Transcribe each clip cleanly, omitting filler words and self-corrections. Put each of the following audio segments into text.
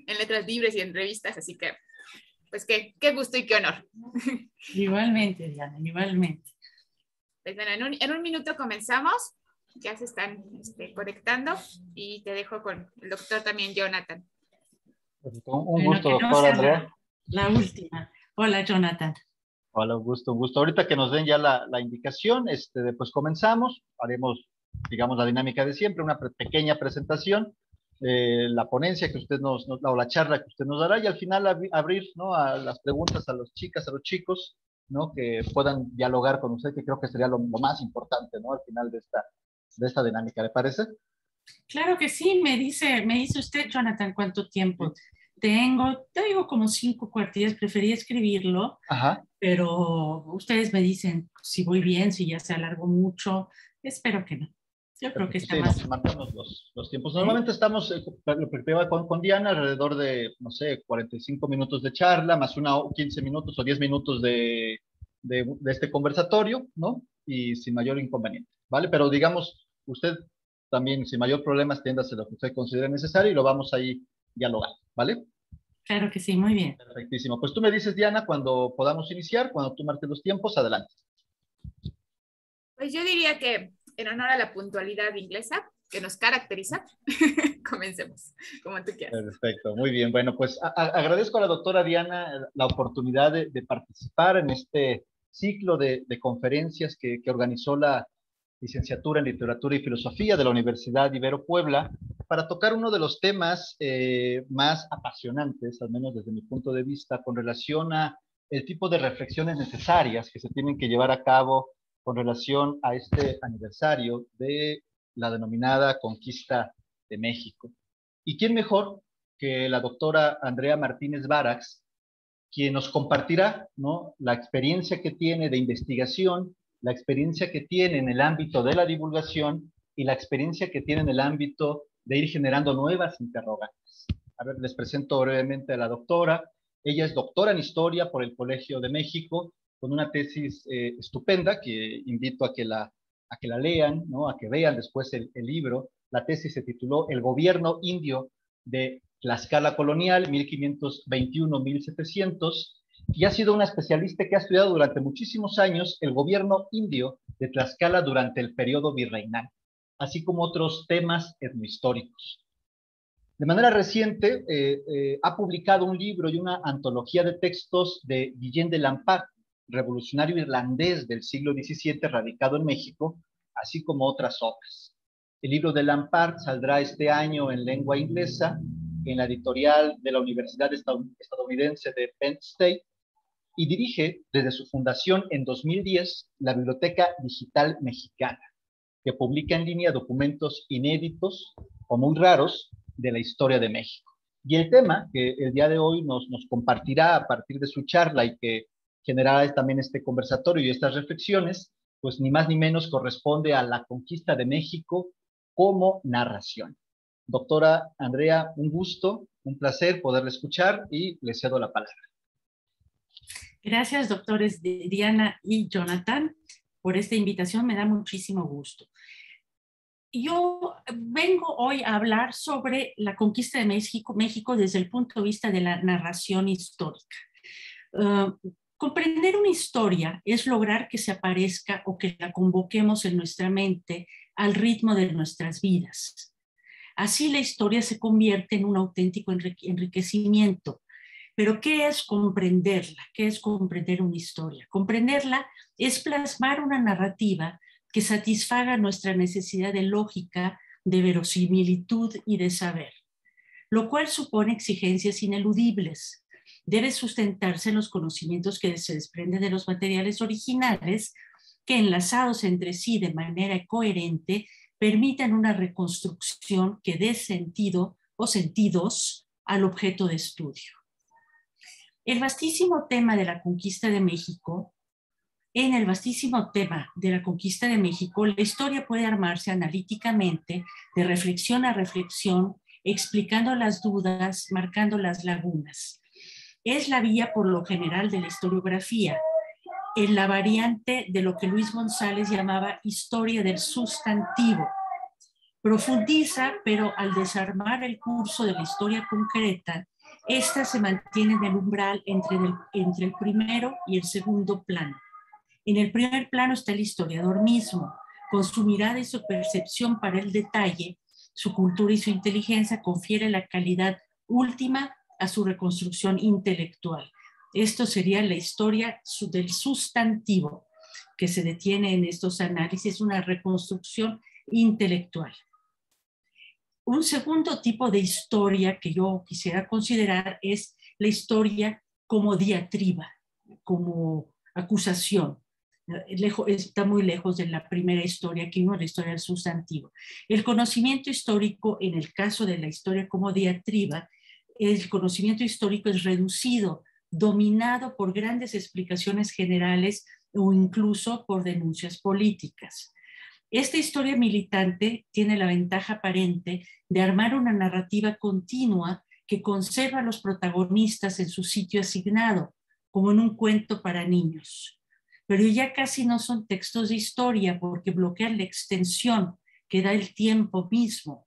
en letras libres y en revistas, así que, pues qué gusto y qué honor. Igualmente, Diana, igualmente. Pues bueno, en un minuto comenzamos, ya se están conectando y te dejo con el doctor también, Jonathan. Un gusto, doctora Andrea. La última. Hola, Jonathan. Hola, un gusto. Ahorita que nos den ya la indicación, pues comenzamos, haremos, digamos, la dinámica de siempre, una pequeña presentación, la ponencia que usted o la charla que usted nos dará, y al final abrir, ¿no?, a las preguntas a las chicas, a los chicos, ¿no?, que puedan dialogar con usted, que creo que sería lo más importante, ¿no?, al final de esta dinámica, ¿le parece? Claro que sí, me dice usted, Jonathan, ¿cuánto tiempo tengo? Te digo como 5 cuartillas, preferí escribirlo. Ajá. Pero ustedes me dicen si voy bien, si ya se alargó mucho. Espero que no. Yo creo que está más. Nos marcamos los tiempos. Normalmente estamos con Diana alrededor de, no sé, 45 minutos de charla, más 15 minutos o 10 minutos de este conversatorio, ¿no? Y sin mayor inconveniente, ¿vale? Pero digamos, usted también, sin mayor problema, extiéndase lo que usted considere necesario y lo vamos ahí dialogando, ¿vale? Claro que sí, muy bien. Perfectísimo. Pues tú me dices, Diana, cuando podamos iniciar, cuando tú marques los tiempos, adelante. Pues yo diría que en honor a la puntualidad inglesa que nos caracteriza, comencemos, como tú quieras. Perfecto, muy bien. Bueno, pues agradezco a la doctora Diana la oportunidad de participar en este ciclo de conferencias que organizó la licenciatura en Literatura y Filosofía de la Universidad Ibero Puebla, para tocar uno de los temas más apasionantes, al menos desde mi punto de vista, con relación a el tipo de reflexiones necesarias que se tienen que llevar a cabo con relación a este aniversario de la denominada Conquista de México. ¿Y quién mejor que la doctora Andrea Martínez Varax, quien nos compartirá, ¿no?, la experiencia que tiene de investigación, la experiencia que tiene en el ámbito de la divulgación y la experiencia que tiene en el ámbito de ir generando nuevas interrogantes. A ver, les presento brevemente a la doctora. Ella es doctora en Historia por el Colegio de México, con una tesis estupenda que invito a que la lean, ¿no?, a que vean después el libro. La tesis se tituló El gobierno indio de Tlaxcala colonial, 1521-1700, y ha sido una especialista que ha estudiado durante muchísimos años el gobierno indio de Tlaxcala durante el periodo virreinal, así como otros temas etnohistóricos. De manera reciente, ha publicado un libro y una antología de textos de Guillén de Lampart, revolucionario irlandés del siglo XVII radicado en México, así como otras obras. El libro de Lampart saldrá este año en lengua inglesa en la editorial de la Universidad Estadounidense de Penn State, y dirige desde su fundación en 2010 la Biblioteca Digital Mexicana, que publica en línea documentos inéditos o muy raros de la historia de México. Y el tema que el día de hoy nos compartirá a partir de su charla y que generará también este conversatorio y estas reflexiones, pues ni más ni menos corresponde a la conquista de México como narración. Doctora Andrea, un gusto, un placer poderle escuchar y le cedo la palabra. Gracias, doctores Diana y Jonathan, por esta invitación. Me da muchísimo gusto. Yo vengo hoy a hablar sobre la conquista de México desde el punto de vista de la narración histórica. Comprender una historia es lograr que se aparezca o que la convoquemos en nuestra mente al ritmo de nuestras vidas. Así la historia se convierte en un auténtico enriquecimiento. Pero ¿qué es comprenderla? ¿Qué es comprender una historia? Comprenderla es plasmar una narrativa que satisfaga nuestra necesidad de lógica, de verosimilitud y de saber, lo cual supone exigencias ineludibles. Debe sustentarse en los conocimientos que se desprenden de los materiales originales, que enlazados entre sí de manera coherente permitan una reconstrucción que dé sentido o sentidos al objeto de estudio. El vastísimo tema de la conquista de México, en el vastísimo tema de la conquista de México, la historia puede armarse analíticamente, de reflexión a reflexión, explicando las dudas, marcando las lagunas. Es la vía por lo general de la historiografía, en la variante de lo que Luis González llamaba historia del sustantivo, Profundiza, pero al desarmar el curso de la historia concreta, esta se mantiene en el umbral entre el primero y el segundo plano. En el primer plano está el historiador mismo, con su mirada y su percepción para el detalle, su cultura y su inteligencia confiere la calidad última a su reconstrucción intelectual. Esto sería la historia del sustantivo que se detiene en estos análisis, una reconstrucción intelectual. Un segundo tipo de historia que yo quisiera considerar es la historia como diatriba, como acusación. Está muy lejos de la primera historia, que no la historia del sustantivo. El conocimiento histórico, en el caso de la historia como diatriba, el conocimiento histórico es reducido, dominado por grandes explicaciones generales o incluso por denuncias políticas. Esta historia militante tiene la ventaja aparente de armar una narrativa continua que conserva a los protagonistas en su sitio asignado, como en un cuento para niños. Pero ya casi no son textos de historia porque bloquean la extensión que da el tiempo mismo,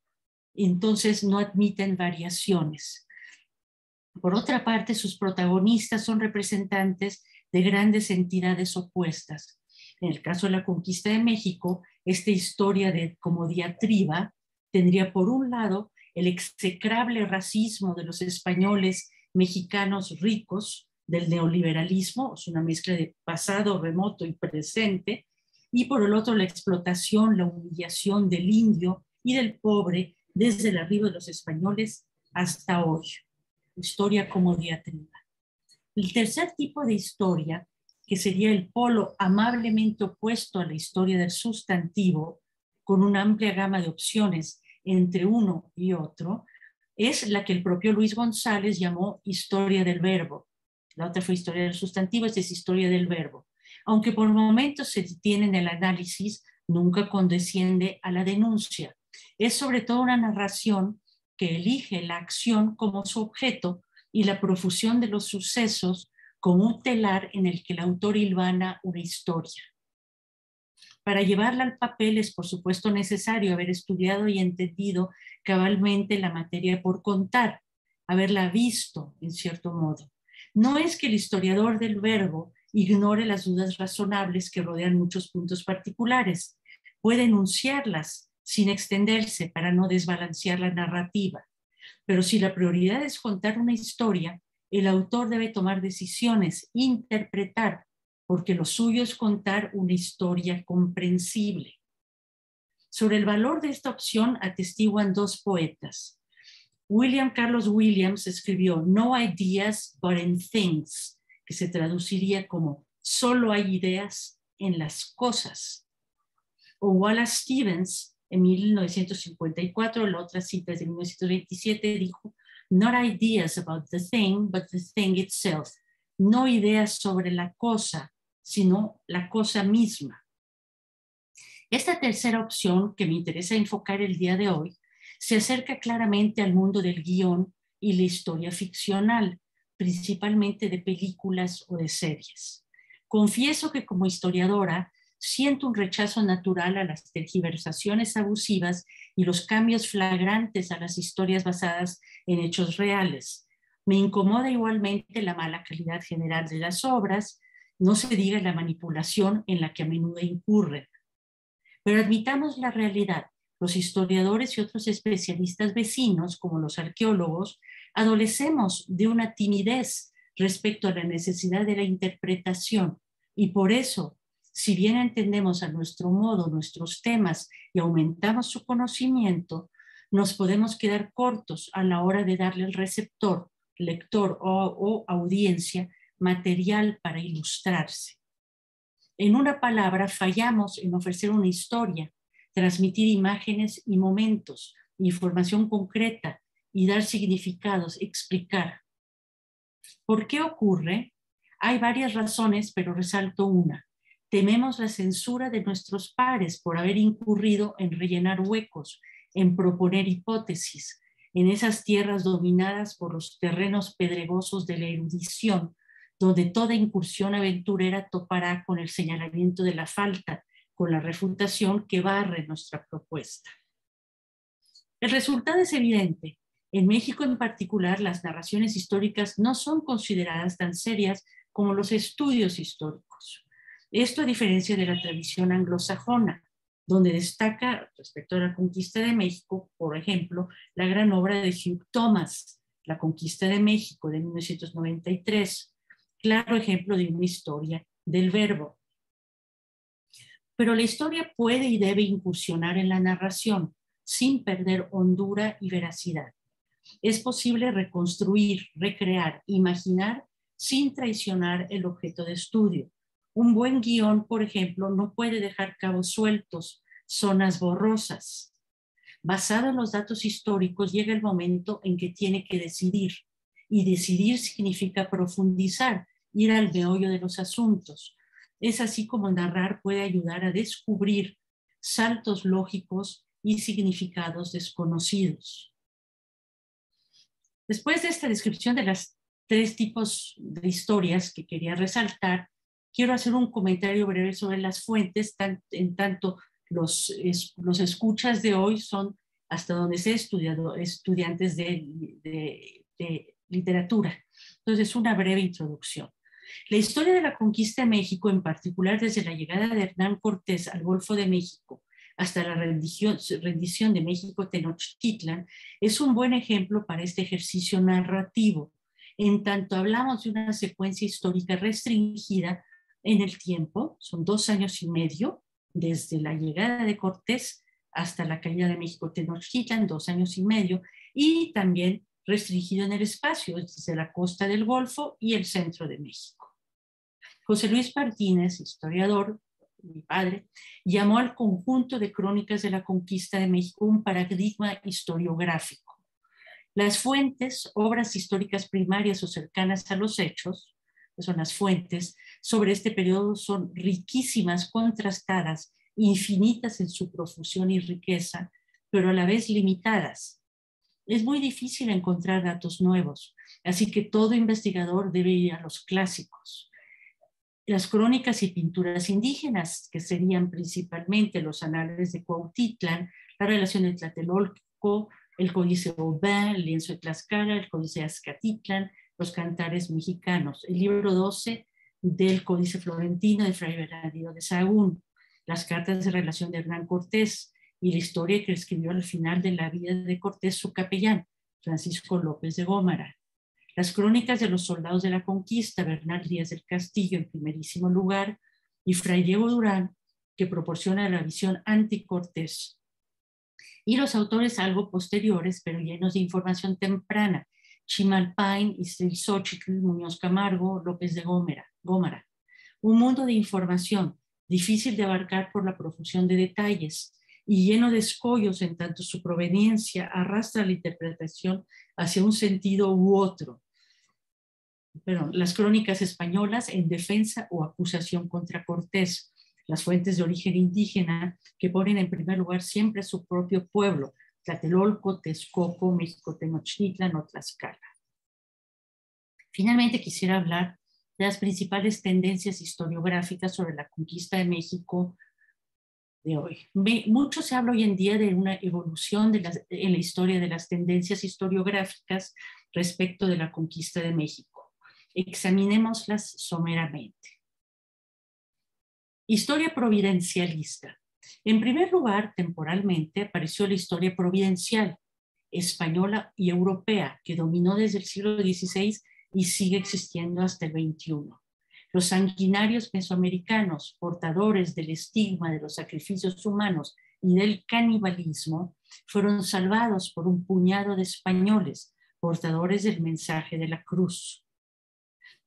entonces no admiten variaciones. Por otra parte, sus protagonistas son representantes de grandes entidades opuestas. En el caso de la conquista de México, esta historia como diatriba tendría por un lado el execrable racismo de los españoles mexicanos ricos, del neoliberalismo, es una mezcla de pasado, remoto y presente, y por el otro la explotación, la humillación del indio y del pobre desde el arribo de los españoles hasta hoy. Historia como diatriba. El tercer tipo de historia, que sería el polo amablemente opuesto a la historia del sustantivo, con una amplia gama de opciones entre uno y otro, es la que el propio Luis González llamó historia del verbo. La otra fue historia del sustantivo, esta es historia del verbo. Aunque por momentos se detiene en el análisis, nunca condesciende a la denuncia. Es sobre todo una narración que elige la acción como su objeto y la profusión de los sucesos como un telar en el que el autor hilvana una historia. Para llevarla al papel es, por supuesto, necesario haber estudiado y entendido cabalmente la materia por contar, haberla visto, en cierto modo. No es que el historiador del verbo ignore las dudas razonables que rodean muchos puntos particulares. Puede enunciarlas sin extenderse para no desbalancear la narrativa. Pero si la prioridad es contar una historia, el autor debe tomar decisiones, interpretar, porque lo suyo es contar una historia comprensible. Sobre el valor de esta opción atestiguan dos poetas. William Carlos Williams escribió No Ideas but in Things, que se traduciría como solo hay ideas en las cosas. O Wallace Stevens, en 1954, la otra cita es de 1927, dijo Not ideas about the thing, but the thing itself. No ideas sobre la cosa, sino la cosa misma. Esta tercera opción que me interesa enfocar el día de hoy se acerca claramente al mundo del guión y la historia ficcional, principalmente de películas o de series. Confieso que como historiadora siento un rechazo natural a las tergiversaciones abusivas y los cambios flagrantes a las historias basadas en hechos reales. Me incomoda igualmente la mala calidad general de las obras, no se diga la manipulación en la que a menudo incurren. Pero admitamos la realidad. Los historiadores y otros especialistas vecinos, como los arqueólogos, adolecemos de una timidez respecto a la necesidad de la interpretación y por eso, si bien entendemos a nuestro modo nuestros temas y aumentamos su conocimiento, nos podemos quedar cortos a la hora de darle al receptor, lector o audiencia material para ilustrarse. En una palabra, fallamos en ofrecer una historia, transmitir imágenes y momentos, información concreta y dar significados, explicar. ¿Por qué ocurre? Hay varias razones, pero resalto una. Tememos la censura de nuestros pares por haber incurrido en rellenar huecos, en proponer hipótesis, en esas tierras dominadas por los terrenos pedregosos de la erudición, donde toda incursión aventurera topará con el señalamiento de la falta, con la refutación que barre nuestra propuesta. El resultado es evidente. En México en particular, las narraciones históricas no son consideradas tan serias como los estudios históricos. Esto a diferencia de la tradición anglosajona, donde destaca respecto a la conquista de México, por ejemplo, la gran obra de Hugh Thomas, La conquista de México de 1993, claro ejemplo de una historia del verbo. Pero la historia puede y debe incursionar en la narración sin perder hondura y veracidad. Es posible reconstruir, recrear, imaginar sin traicionar el objeto de estudio. Un buen guión, por ejemplo, no puede dejar cabos sueltos, zonas borrosas. Basado en los datos históricos, llega el momento en que tiene que decidir. Y decidir significa profundizar, ir al meollo de los asuntos. Es así como narrar puede ayudar a descubrir saltos lógicos y significados desconocidos. Después de esta descripción de las tres tipos de historias que quería resaltar, quiero hacer un comentario breve sobre las fuentes, en tanto los escuchas de hoy son, hasta donde sé, estudiantes de literatura. Entonces, una breve introducción. La historia de la conquista de México, en particular desde la llegada de Hernán Cortés al Golfo de México hasta la rendición de México Tenochtitlan, es un buen ejemplo para este ejercicio narrativo, en tanto hablamos de una secuencia histórica restringida en el tiempo, son 2 años y medio, desde la llegada de Cortés hasta la caída de México Tenochtitlan, 2 años y medio, y también restringido en el espacio, desde la costa del Golfo y el centro de México. José Luis Martínez, historiador, mi padre, llamó al conjunto de crónicas de la conquista de México un paradigma historiográfico. Las fuentes, obras históricas primarias o cercanas a los hechos, que son las fuentes, sobre este periodo son riquísimas, contrastadas, infinitas en su profusión y riqueza, pero a la vez limitadas. Es muy difícil encontrar datos nuevos, así que todo investigador debe ir a los clásicos. Las crónicas y pinturas indígenas, que serían principalmente los anales de Cuautitlán, la relación de Tlatelolco, el Códice Aubin, el lienzo de Tlaxcala, el Códice Azcatitlán, los cantares mexicanos, el libro 12 del Códice Florentino de Fray Bernardino de Sahagún, las cartas de relación de Hernán Cortés y la historia que escribió al final de la vida de Cortés su capellán, Francisco López de Gómara. Las crónicas de los soldados de la conquista, Bernal Díaz del Castillo en primerísimo lugar, y Fray Diego Durán, que proporciona la visión anti-Cortés. Y los autores algo posteriores, pero llenos de información temprana, Chimalpain, Iztaccíhuatl, Muñoz Camargo, López de Gómara. Un mundo de información, difícil de abarcar por la profusión de detalles, y lleno de escollos en tanto su proveniencia arrastra la interpretación hacia un sentido u otro. Pero las crónicas españolas en defensa o acusación contra Cortés, las fuentes de origen indígena que ponen en primer lugar siempre a su propio pueblo, Tlatelolco, Texcoco, México Tenochtitlan o Tlaxcala. Finalmente quisiera hablar de las principales tendencias historiográficas sobre la conquista de México de hoy. Mucho se habla hoy en día de una evolución en la historia de las tendencias historiográficas respecto de la conquista de México. Examinémoslas someramente. Historia providencialista. En primer lugar, temporalmente, apareció la historia providencial, española y europea, que dominó desde el siglo XVI y sigue existiendo hasta el XXI. Los sanguinarios mesoamericanos, portadores del estigma de los sacrificios humanos y del canibalismo, fueron salvados por un puñado de españoles, portadores del mensaje de la cruz.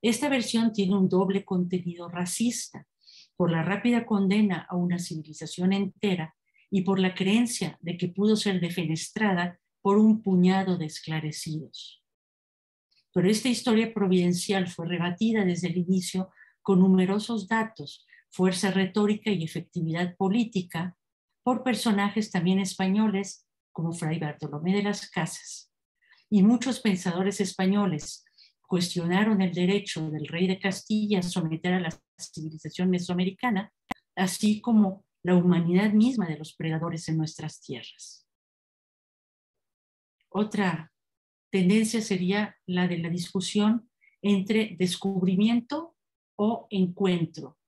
Esta versión tiene un doble contenido racista, por la rápida condena a una civilización entera y por la creencia de que pudo ser defenestrada por un puñado de esclarecidos. Pero esta historia providencial fue rebatida desde el inicio con numerosos datos, fuerza retórica y efectividad política por personajes también españoles como Fray Bartolomé de las Casas. Y muchos pensadores españoles cuestionaron el derecho del rey de Castilla a someter a la civilización mesoamericana, así como la humanidad misma de los predadores en nuestras tierras. Otra tendencia sería la de la discusión entre descubrimiento o encuentro.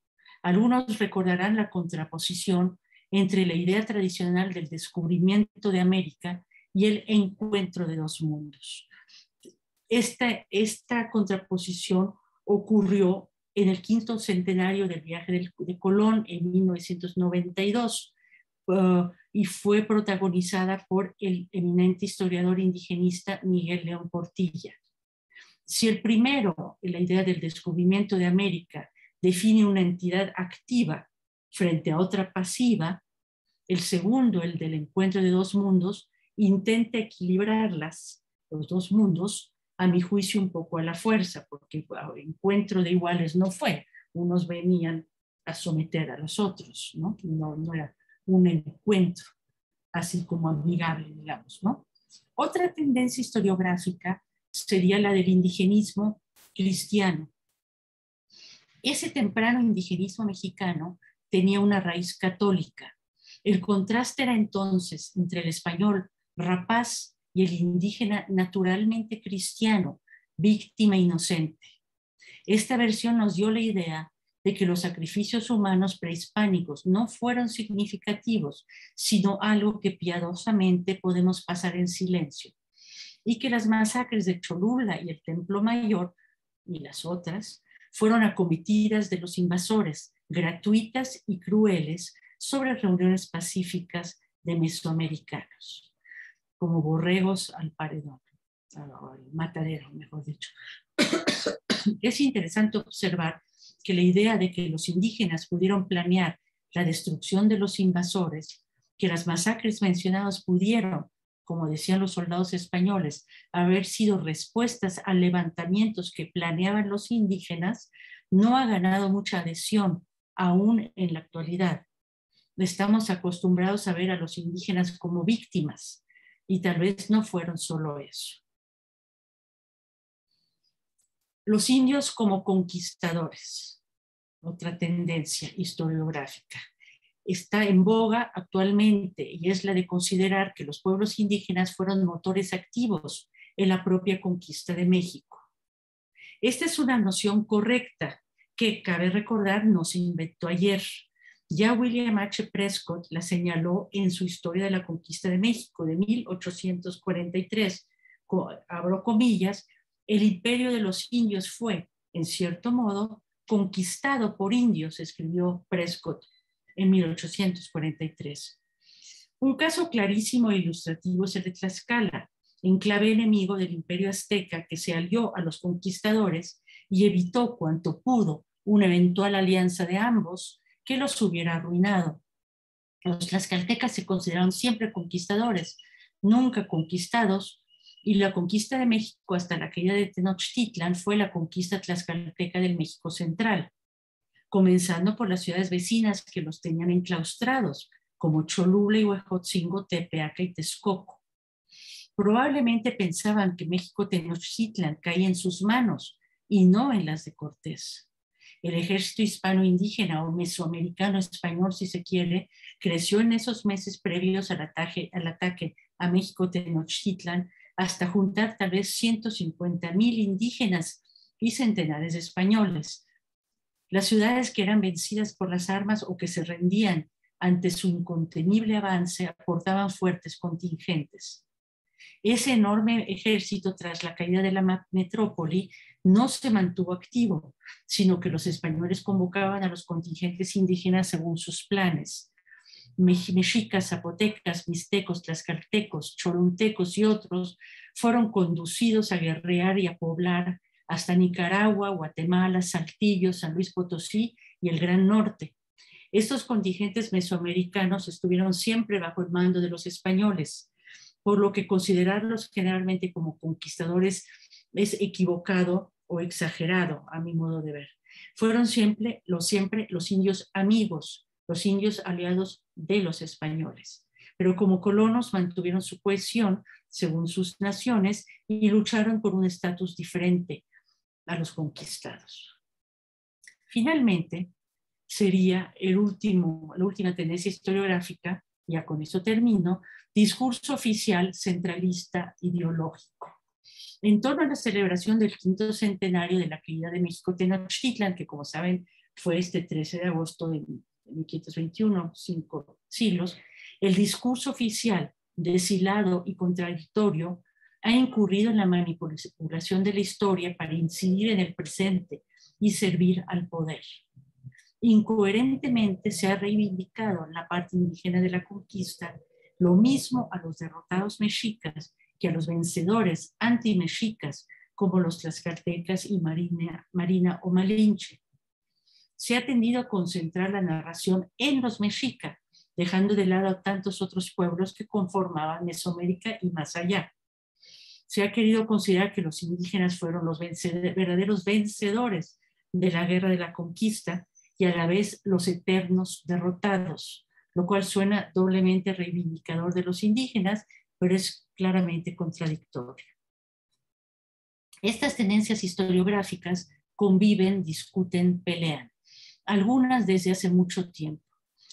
Algunos recordarán la contraposición entre la idea tradicional del descubrimiento de América y el encuentro de dos mundos. Esta contraposición ocurrió en el quinto centenario del viaje de Colón en 1992 y fue protagonizada por el eminente historiador indigenista Miguel León Portilla. Si el primero, la idea del descubrimiento de América, define una entidad activa frente a otra pasiva, el segundo, el del encuentro de dos mundos, intenta equilibrarlas, los dos mundos, a mi juicio un poco a la fuerza, porque el encuentro de iguales no fue. Unos venían a someter a los otros, ¿no? No era un encuentro así como amigable, digamos, ¿no? Otra tendencia historiográfica sería la del indigenismo cristiano. Ese temprano indigenismo mexicano tenía una raíz católica. El contraste era entonces entre el español rapaz y el indígena naturalmente cristiano, víctima inocente. Esta versión nos dio la idea de que los sacrificios humanos prehispánicos no fueron significativos, sino algo que piadosamente podemos pasar en silencio, y que las masacres de Cholula y el Templo Mayor, y las otras, fueron acometidas de los invasores, gratuitas y crueles, sobre reuniones pacíficas de mesoamericanos, como borregos al paredón, al matadero, mejor dicho. Es interesante observar que la idea de que los indígenas pudieron planear la destrucción de los invasores, que las masacres mencionadas pudieron, como decían los soldados españoles, haber sido respuestas a levantamientos que planeaban los indígenas, no ha ganado mucha adhesión aún en la actualidad. Estamos acostumbrados a ver a los indígenas como víctimas y tal vez no fueron solo eso. Los indios como conquistadores, otra tendencia historiográfica, está en boga actualmente y es la de considerar que los pueblos indígenas fueron motores activos en la propia conquista de México. Esta es una noción correcta que, cabe recordar, no se inventó ayer. Ya William H. Prescott la señaló en su Historia de la Conquista de México de 1843, abro comillas, el imperio de los indios fue, en cierto modo, conquistado por indios, escribió Prescott en 1843. Un caso clarísimo e ilustrativo es el de Tlaxcala, enclave enemigo del imperio azteca que se alió a los conquistadores y evitó cuanto pudo una eventual alianza de ambos que los hubiera arruinado. Los tlaxcaltecas se consideraron siempre conquistadores, nunca conquistados, y la conquista de México hasta la caída de Tenochtitlan fue la conquista tlaxcalteca del México central, comenzando por las ciudades vecinas que los tenían enclaustrados, como Cholula, Huejotzingo, Tepeaca y Texcoco. Probablemente pensaban que México Tenochtitlan caía en sus manos y no en las de Cortés. El ejército hispano-indígena o mesoamericano español, si se quiere, creció en esos meses previos al ataque a México Tenochtitlan hasta juntar tal vez 150,000 indígenas y centenares de españoles. Las ciudades que eran vencidas por las armas o que se rendían ante su incontenible avance aportaban fuertes contingentes. Ese enorme ejército, tras la caída de la metrópoli, no se mantuvo activo, sino que los españoles convocaban a los contingentes indígenas según sus planes. Mexicas, zapotecas, mixtecos, tlaxcaltecos, cholultecos y otros fueron conducidos a guerrear y a poblar hasta Nicaragua, Guatemala, Saltillo, San Luis Potosí y el Gran Norte. Estos contingentes mesoamericanos estuvieron siempre bajo el mando de los españoles, por lo que considerarlos generalmente como conquistadores es equivocado o exagerado a mi modo de ver. Fueron siempre los indios amigos, los indios aliados de los españoles, pero como colonos mantuvieron su cohesión según sus naciones y lucharon por un estatus diferente a los conquistados. Finalmente, sería la última tendencia historiográfica, ya con eso termino, discurso oficial centralista ideológico. En torno a la celebración del 5º centenario de la caída de México Tenochtitlan, que como saben fue este 13 de agosto de 1521, 5 siglos, el discurso oficial, deshilado y contradictorio, ha incurrido en la manipulación de la historia para incidir en el presente y servir al poder. Incoherentemente se ha reivindicado en la parte indígena de la conquista lo mismo a los derrotados mexicas que a los vencedores anti-mexicas como los tlaxcaltecas y Marina o Malinche. Se ha tendido a concentrar la narración en los mexicas, dejando de lado a tantos otros pueblos que conformaban Mesoamérica y más allá. Se ha querido considerar que los indígenas fueron los verdaderos vencedores de la guerra de la conquista y a la vez los eternos derrotados, lo cual suena doblemente reivindicador de los indígenas, pero es claramente contradictorio. Estas tendencias historiográficas conviven, discuten, pelean, algunas desde hace mucho tiempo.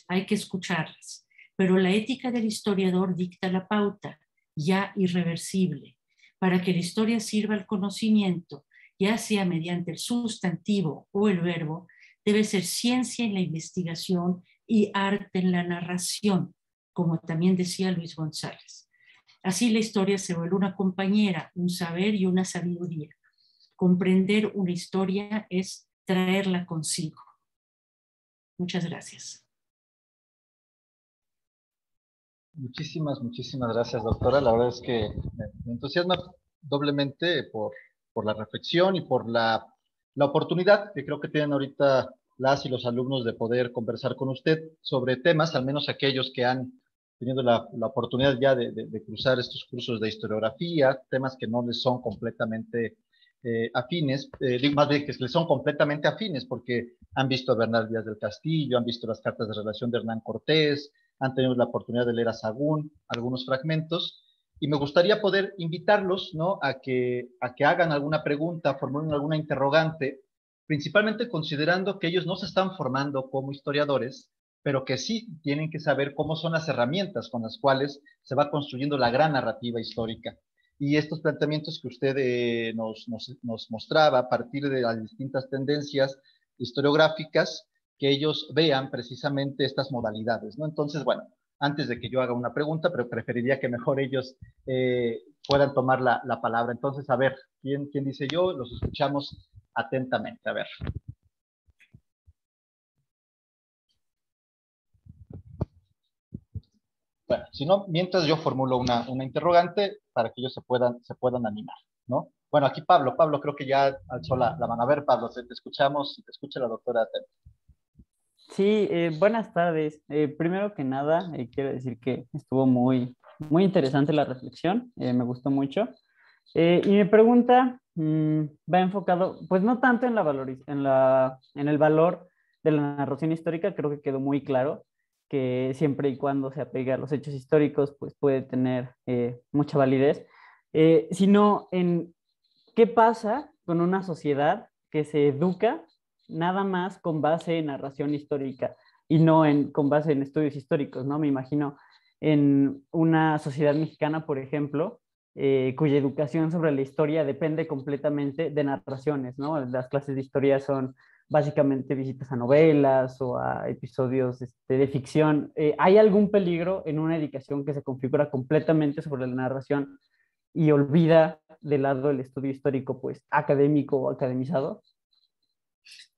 Hay que escucharlas, pero la ética del historiador dicta la pauta, ya irreversible, para que la historia sirva al conocimiento, ya sea mediante el sustantivo o el verbo, debe ser ciencia en la investigación y arte en la narración, como también decía Luis González. Así la historia se vuelve una compañera, un saber y una sabiduría. Comprender una historia es traerla consigo. Muchas gracias. Muchísimas gracias, doctora. La verdad es que me entusiasma doblemente por la reflexión y por la oportunidad que creo que tienen ahorita las y los alumnos de poder conversar con usted sobre temas, al menos aquellos que han tenido la oportunidad ya de cruzar estos cursos de historiografía, temas que no les son completamente afines, más bien que les son completamente afines, porque han visto a Bernal Díaz del Castillo, han visto las cartas de relación de Hernán Cortés, han tenido la oportunidad de leer a Sahagún, algunos fragmentos, y me gustaría poder invitarlos, ¿no?, a que hagan alguna pregunta, formulen alguna interrogante, principalmente considerando que ellos no se están formando como historiadores, pero que sí tienen que saber cómo son las herramientas con las cuales se va construyendo la gran narrativa histórica. Y estos planteamientos que usted nos mostraba a partir de las distintas tendencias historiográficas, que ellos vean precisamente estas modalidades, ¿no? Entonces, bueno, antes de que yo haga una pregunta, pero preferiría que mejor ellos puedan tomar la palabra. Entonces, a ver, ¿quién dice yo? Los escuchamos atentamente. A ver. Bueno, si no, mientras yo formulo una interrogante para que ellos se puedan animar, ¿no? Bueno, aquí Pablo creo que ya alzó la mano. A ver, Pablo, te escuchamos, te escucha la doctora atenta. Sí, buenas tardes. Primero que nada, quiero decir que estuvo muy interesante la reflexión, me gustó mucho. Y mi pregunta va enfocado, pues no tanto en en el valor de la narración histórica, creo que quedó muy claro que siempre y cuando se apegue a los hechos históricos, pues puede tener mucha validez, sino en qué pasa con una sociedad que se educa nada más con base en narración histórica y no con base en estudios históricos, ¿no? Me imagino en una sociedad mexicana, por ejemplo, cuya educación sobre la historia depende completamente de narraciones, ¿no? Las clases de historia son básicamente visitas a novelas o a episodios de ficción. ¿Hay algún peligro en una educación que se configura completamente sobre la narración y olvida de lado el estudio histórico, pues, académico o academizado?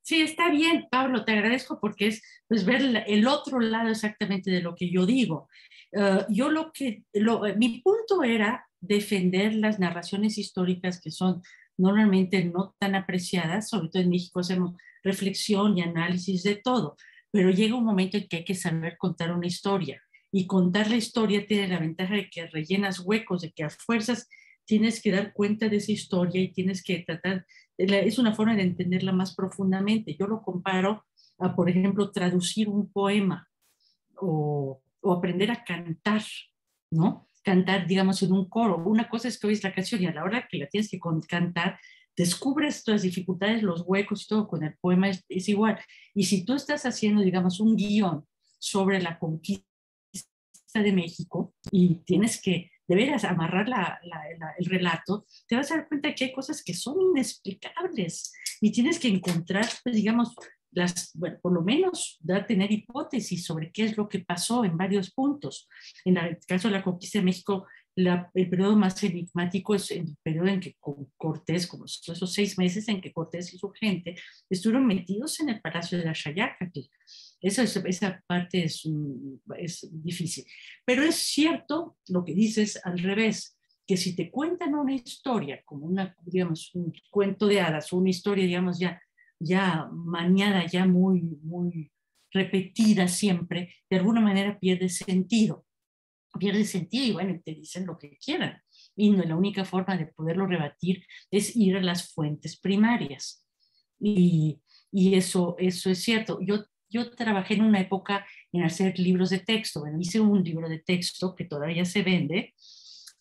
Sí, está bien, Pablo, te agradezco porque es pues, ver el otro lado exactamente de lo que yo digo. Mi punto era defender las narraciones históricas que son normalmente no tan apreciadas, sobre todo en México hacemos reflexión y análisis de todo, pero llega un momento en que hay que saber contar una historia y contar la historia tiene la ventaja de que rellenas huecos, de que a fuerzas tienes que dar cuenta de esa historia y tienes que tratar, es una forma de entenderla más profundamente. Yo lo comparo a, por ejemplo, traducir un poema o aprender a cantar, ¿no? Cantar, digamos, en un coro. Una cosa es que oyes la canción y a la hora que la tienes que cantar, descubres las dificultades, los huecos y todo. Con el poema es igual. Y si tú estás haciendo, digamos, un guión sobre la conquista conquista de México y tienes que de veras amarrar el relato, te vas a dar cuenta que hay cosas que son inexplicables y tienes que encontrar, pues, digamos, bueno, por lo menos tener hipótesis sobre qué es lo que pasó en varios puntos. En el caso de la conquista de México, el periodo más enigmático es el periodo en que Cortés, como esos 6 meses en que Cortés y su gente estuvieron metidos en el Palacio de la Xayácatl. Esa parte es difícil. Pero es cierto lo que dices al revés, que si te cuentan una historia, como digamos, un cuento de hadas, o una historia, digamos, ya maniada, ya muy, muy repetida siempre, de alguna manera pierde sentido. Pierde sentido y bueno, te dicen lo que quieran. Y no, la única forma de poderlo rebatir es ir a las fuentes primarias. Y eso es cierto. Yo trabajé en una época en hacer libros de texto. Bueno, hice un libro de texto que todavía se vende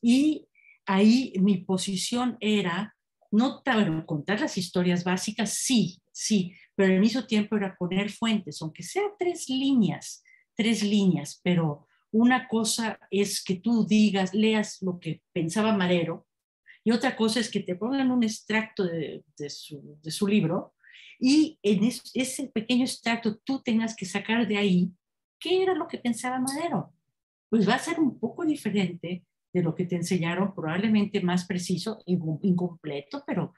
y ahí mi posición era no bueno, contar las historias básicas, sí, pero al mismo tiempo era poner fuentes, aunque sea 3 líneas, pero una cosa es que tú leas lo que pensaba Madero, y otra cosa es que te pongan un extracto de su libro, y en ese pequeño extracto tú tengas que sacar de ahí qué era lo que pensaba Madero. Pues va a ser un poco diferente de lo que te enseñaron, probablemente más preciso, incompleto, pero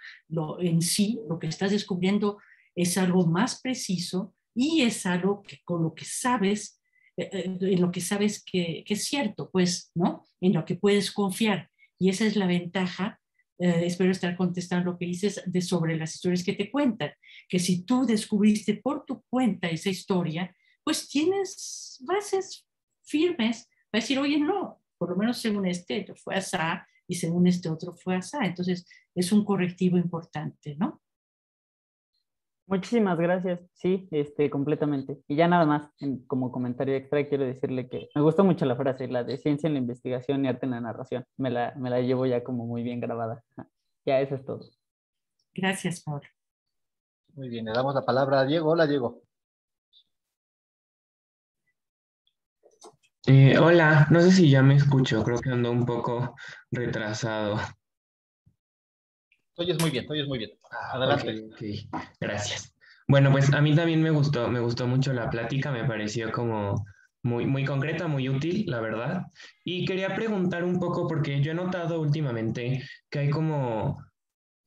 en sí lo que estás descubriendo es algo más preciso y es algo que con lo que sabes, en lo que sabes que es cierto, pues, ¿no? En lo que puedes confiar. Y esa es la ventaja, espero estar contestando lo que dices, sobre las historias que te cuentan, que si tú descubriste por tu cuenta esa historia, pues tienes bases firmes para decir, oye, no, por lo menos según este fue asá y según este otro fue asá. Entonces, es un correctivo importante, ¿no? Muchísimas gracias. Sí, completamente. Y ya nada más, como comentario extra, quiero decirle que me gustó mucho la frase, la de ciencia en la investigación y arte en la narración. Me la llevo ya como muy bien grabada. Ya, eso es todo. Gracias, Paula. Muy bien, le damos la palabra a Diego. Hola, Diego. Hola, no sé si ya me escucho, creo que ando un poco retrasado. Te oyes muy bien, te oyes muy bien. Adelante. Ok, gracias. Bueno, pues a mí también me gustó mucho la plática, me pareció como muy, muy concreta, muy útil, la verdad. Y quería preguntar un poco, porque yo he notado últimamente que hay como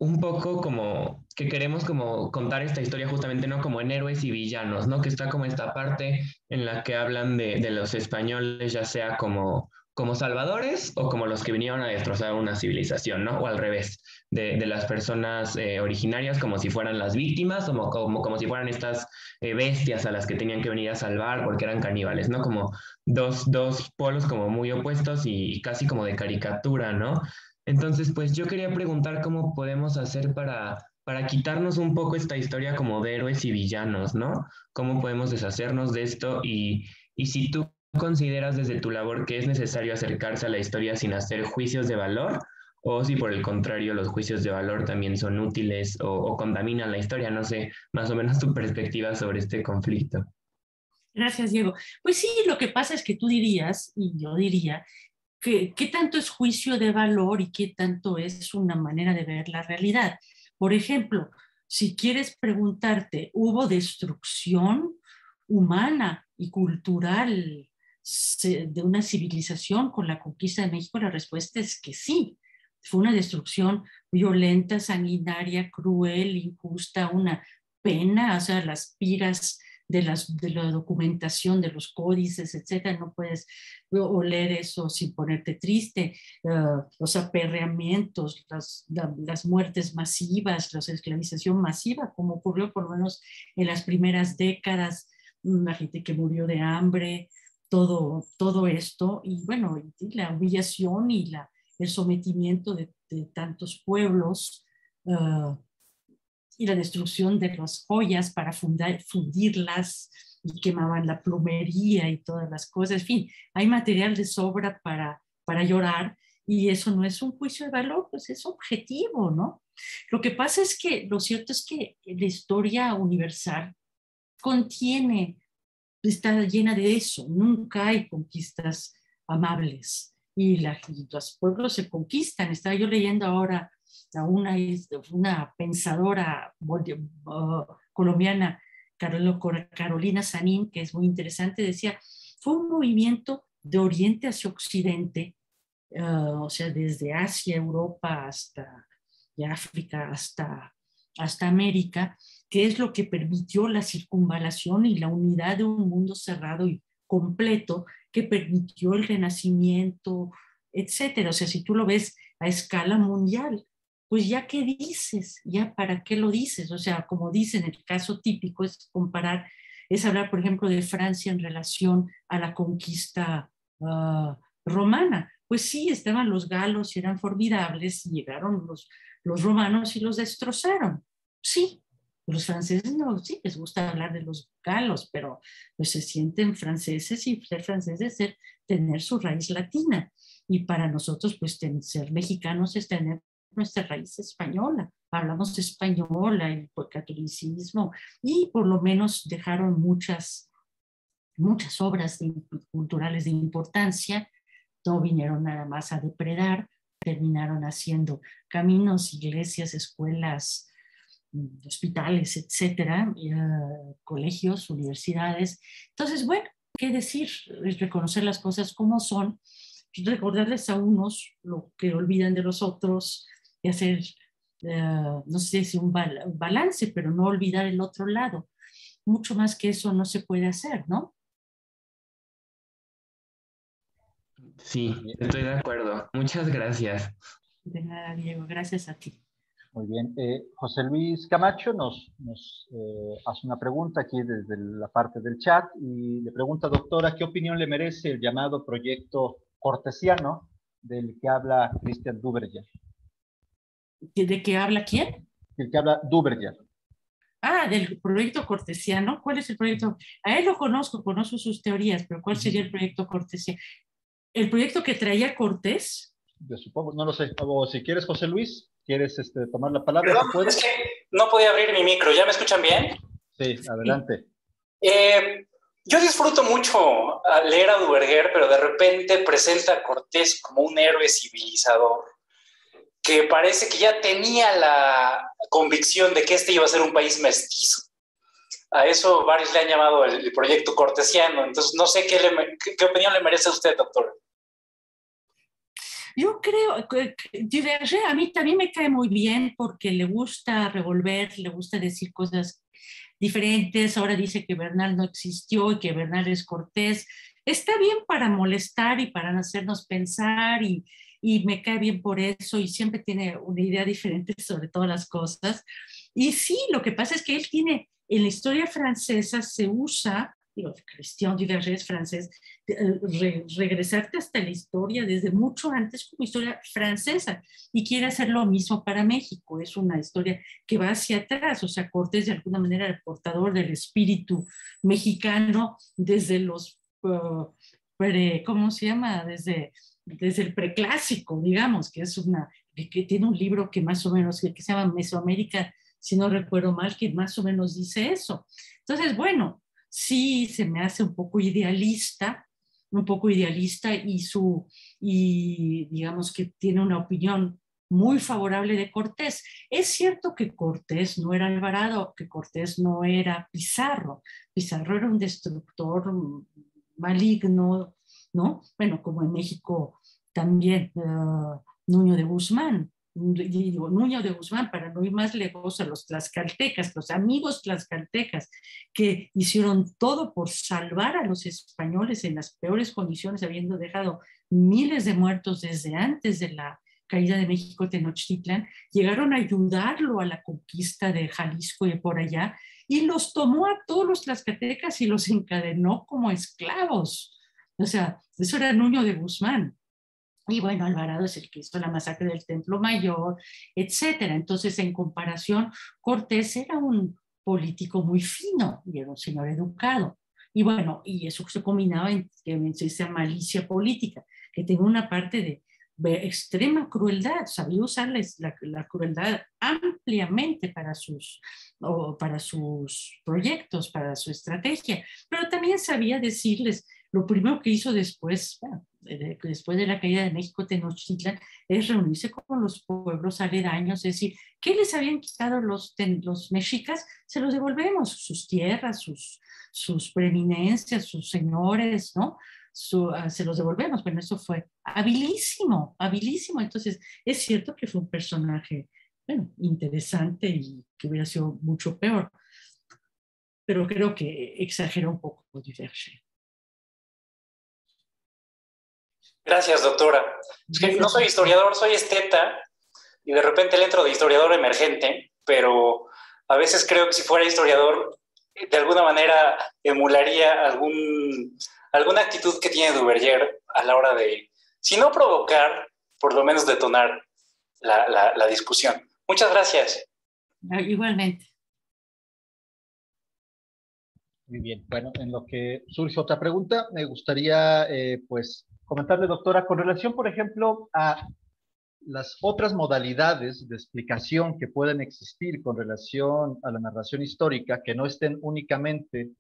un poco como que queremos como contar esta historia justamente, ¿no? Como en héroes y villanos, ¿no? Que está como esta parte en la que hablan de los españoles, ya sea como salvadores o como los que vinieron a destrozar una civilización, ¿no? O al revés, de las personas originarias como si fueran las víctimas, como si fueran estas bestias a las que tenían que venir a salvar porque eran caníbales, ¿no? Como dos polos como muy opuestos y casi como de caricatura, ¿no? Entonces, pues yo quería preguntar cómo podemos hacer para quitarnos un poco esta historia como de héroes y villanos, ¿no? ¿Cómo podemos deshacernos de esto? Y si tú consideras desde tu labor que es necesario acercarse a la historia sin hacer juicios de valor, o si por el contrario los juicios de valor también son útiles o contaminan la historia, no sé, más o menos tu perspectiva sobre este conflicto. Gracias, Diego. Pues sí, lo que pasa es que tú dirías, y yo diría, ¿qué tanto es juicio de valor y qué tanto es una manera de ver la realidad? Por ejemplo, si quieres preguntarte, ¿hubo destrucción humana y cultural de una civilización con la conquista de México? La respuesta es que sí. Fue una destrucción violenta, sanguinaria, cruel, injusta, una pena, o sea, las piras de la documentación, de los códices, etcétera, no puedes oler eso sin ponerte triste, los aperreamientos, las muertes masivas, la esclavización masiva, como ocurrió por lo menos en las primeras décadas, la gente que murió de hambre, todo esto, y bueno, la humillación y el sometimiento de tantos pueblos, y la destrucción de las joyas para fundirlas y quemaban la plomería y todas las cosas. En fin, hay material de sobra para llorar y eso no es un juicio de valor, pues es objetivo, ¿no? Lo que pasa es que lo cierto es que la historia universal está llena de eso. Nunca hay conquistas amables y los pueblos se conquistan. Estaba yo leyendo ahora a una pensadora colombiana, Carolina Sanín, que es muy interesante, decía, fue un movimiento de oriente hacia occidente, o sea, desde Asia, Europa, y África, hasta América, que es lo que permitió la circunvalación y la unidad de un mundo cerrado y completo, que permitió el renacimiento, etcétera. O sea, si tú lo ves a escala mundial, pues ya qué dices, ya para qué lo dices. O sea, como dicen, el caso típico es comparar, es hablar, por ejemplo, de Francia en relación a la conquista romana. Pues sí, estaban los galos y eran formidables, y llegaron los romanos y los destrozaron. Sí, los franceses no, sí, les gusta hablar de los galos, pero pues se sienten franceses, y ser franceses es tener su raíz latina. Y para nosotros, pues ser mexicanos es tener nuestra raíz española. Hablamos española, el catolicismo, y por lo menos dejaron muchas obras culturales de importancia. No vinieron nada más a depredar, terminaron haciendo caminos, iglesias, escuelas, hospitales, etcétera, colegios, universidades. Entonces, bueno, ¿qué decir? Es reconocer las cosas como son, recordarles a unos lo que olvidan de los otros y hacer, no sé si un balance, pero no olvidar el otro lado. Mucho más que eso no se puede hacer, ¿no? Sí, estoy de acuerdo. Muchas gracias. De nada, Diego, gracias a ti. Muy bien. José Luis Camacho nos hace una pregunta aquí desde la parte del chat y le pregunta, doctora, ¿qué opinión le merece el llamado proyecto cortesiano del que habla Christian Duverger? ¿De qué habla quién? Del que habla Duverger. Ah, del proyecto cortesiano. ¿Cuál es el proyecto? A él lo conozco sus teorías, pero ¿cuál sería el proyecto cortesiano? ¿El proyecto que traía Cortés? Yo supongo, no lo sé. O si quieres, José Luis, ¿quieres tomar la palabra? Perdón, es que no podía abrir mi micro. ¿Ya me escuchan bien? Sí, adelante. Yo disfruto mucho leer a Duverger, pero de repente presenta a Cortés como un héroe civilizador que parece que ya tenía la convicción de que este iba a ser un país mestizo. A eso varios le han llamado el proyecto cortesiano. Entonces, no sé qué opinión le merece a usted, doctor. Yo creo que Duverger a mí también me cae muy bien porque le gusta revolver, le gusta decir cosas diferentes. Ahora dice que Bernal no existió y que Bernal es Cortés. Está bien para molestar y para hacernos pensar, y me cae bien por eso, y siempre tiene una idea diferente sobre todas las cosas. Y sí, lo que pasa es que él tiene, en la historia francesa se usa, Christian Duverger es francés, regresarte hasta la historia desde mucho antes como historia francesa, y quiere hacer lo mismo para México. Es una historia que va hacia atrás. O sea, Cortés de alguna manera el portador del espíritu mexicano desde los, ¿cómo se llama? Desde el preclásico, digamos, que es que tiene un libro que más o menos, que se llama Mesoamérica, si no recuerdo mal, que más o menos dice eso. Entonces, bueno, sí se me hace un poco idealista, y digamos que tiene una opinión muy favorable de Cortés. Es cierto que Cortés no era Alvarado, que Cortés no era Pizarro. Pizarro era un destructor maligno, ¿no? Bueno, como en México también Nuño de Guzmán. Digo, Nuño de Guzmán, para no ir más lejos, a los tlaxcaltecas, los amigos tlaxcaltecas, que hicieron todo por salvar a los españoles en las peores condiciones, habiendo dejado miles de muertos desde antes de la caída de México Tenochtitlan, llegaron a ayudarlo a la conquista de Jalisco y por allá, y los tomó a todos los tlaxcaltecas y los encadenó como esclavos. O sea, eso era Nuño de Guzmán. Y bueno, Alvarado es el que hizo la masacre del Templo Mayor, etcétera. Entonces, en comparación, Cortés era un político muy fino y era un señor educado. Y bueno, y eso se combinaba en esa malicia política, que tenía una parte de extrema crueldad. Sabía usar la crueldad ampliamente para sus proyectos, para su estrategia, pero también sabía decirles lo primero que hizo después, bueno, después de la caída de México Tenochtitlan, es reunirse con los pueblos aledaños, es decir, ¿qué les habían quitado los mexicas? Se los devolvemos, sus tierras, sus preeminencias, sus señores, ¿no? Se los devolvemos. Bueno, eso fue habilísimo, habilísimo. Entonces, es cierto que fue un personaje, bueno, interesante y que hubiera sido mucho peor, pero creo que exageró un poco Duverger. Gracias, doctora. Es que no soy historiador, soy esteta, y de repente le entro de historiador emergente, pero a veces creo que si fuera historiador, de alguna manera emularía alguna actitud que tiene Duverger a la hora de, si no provocar, por lo menos detonar la discusión. Muchas gracias. Igualmente. Muy bien. Bueno, en lo que surge otra pregunta, me gustaría pues comentarle, doctora, con relación, por ejemplo, a las otras modalidades de explicación que pueden existir con relación a la narración histórica, que no estén únicamente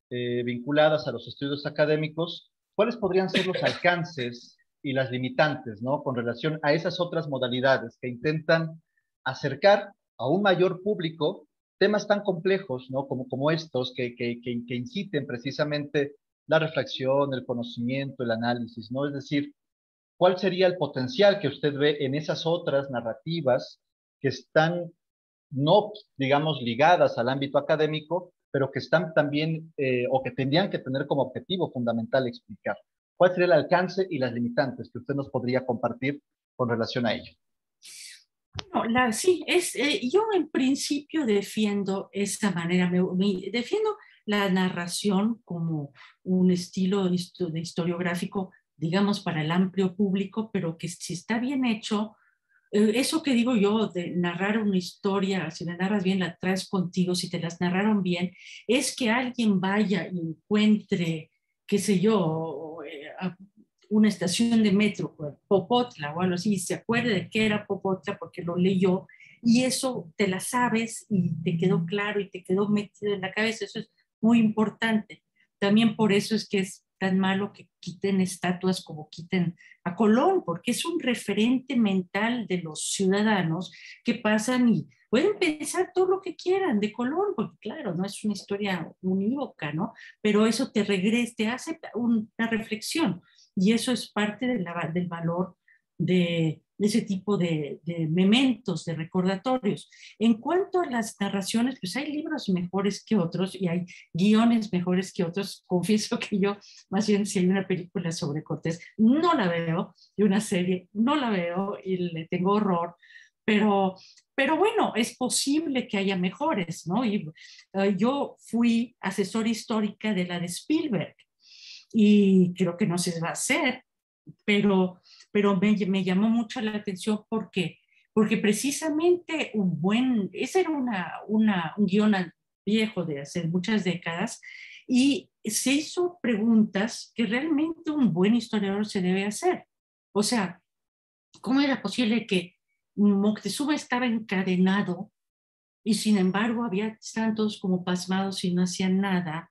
vinculadas a los estudios académicos, ¿cuáles podrían ser los alcances y las limitantes, ¿no? Con relación a esas otras modalidades que intentan acercar a un mayor público temas tan complejos, ¿no? Como estos, que inciten precisamente la reflexión, el conocimiento, el análisis, ¿no? Es decir, ¿cuál sería el potencial que usted ve en esas otras narrativas que están, no, digamos, ligadas al ámbito académico, pero que están también, o que tendrían que tener como objetivo fundamental explicar? ¿Cuál sería el alcance y las limitantes que usted nos podría compartir con relación a ello? Bueno, sí, yo en principio defiendo esa manera, defiendo la narración como un estilo de historiográfico, digamos, para el amplio público, pero que si está bien hecho, eso que digo yo de narrar una historia, si la narras bien, la traes contigo, si te las narraron bien, es que alguien vaya y encuentre, qué sé yo, una estación de metro, Popotla o algo así, y se acuerde de qué era Popotla porque lo leyó, y eso te la sabes y te quedó claro y te quedó metido en la cabeza. Eso es muy importante. También por eso es que es tan malo que quiten estatuas como quiten a Colón, porque es un referente mental de los ciudadanos que pasan y pueden pensar todo lo que quieran de Colón, porque claro, no es una historia unívoca, ¿no? Pero eso te regresa, te hace una reflexión, y eso es parte del valor de ese tipo de mementos, de recordatorios. En cuanto a las narraciones, pues hay libros mejores que otros y hay guiones mejores que otros. Confieso que yo, más bien, si hay una película sobre Cortés, no la veo, y una serie, no la veo y le tengo horror, pero bueno, es posible que haya mejores, ¿no? Y yo fui asesora histórica de la de Spielberg y creo que no se va a hacer, pero me llamó mucho la atención porque precisamente ese era un guión viejo de hace muchas décadas, y se hizo preguntas que realmente un buen historiador se debe hacer. O sea, ¿cómo era posible que Moctezuma estaba encadenado y sin embargo estaban todos como pasmados y no hacían nada?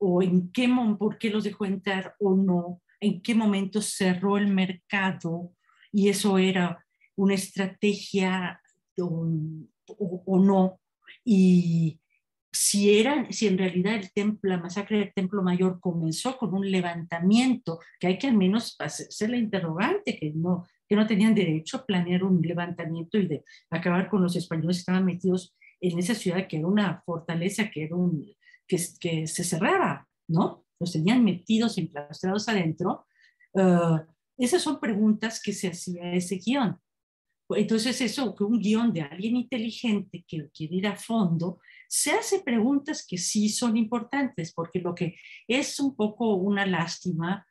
O por qué los dejó entrar o no, en qué momento cerró el mercado y eso era una estrategia o no, y si en realidad la masacre del Templo Mayor comenzó con un levantamiento, que hay que al menos hacerse la interrogante, que no tenían derecho a planear un levantamiento y de acabar con los españoles que estaban metidos en esa ciudad que era una fortaleza, que se cerraba, ¿no? Los tenían metidos, enclaustrados adentro. Esas son preguntas que se hacía ese guión. Entonces eso, que un guión de alguien inteligente que quiere ir a fondo, se hace preguntas que sí son importantes, porque lo que es un poco una lástima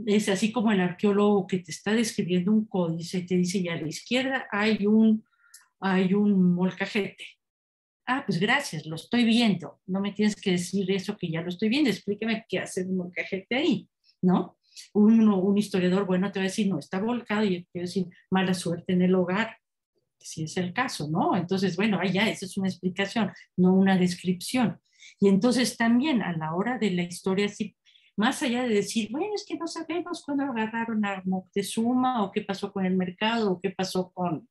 es así como el arqueólogo que te está describiendo un códice y te dice, y a la izquierda hay un molcajete. Ah, pues gracias, lo estoy viendo. No me tienes que decir eso que ya lo estoy viendo. Explícame qué hace un molcajete ahí, ¿no? Un historiador bueno te va a decir, no, está volcado, y quiero decir, mala suerte en el hogar, si es el caso, ¿no? Entonces, bueno, ahí ya, esa es una explicación, no una descripción. Y entonces también a la hora de la historia, sí, más allá de decir, bueno, es que no sabemos cuándo agarraron a Moctezuma o qué pasó con el mercado o qué pasó con,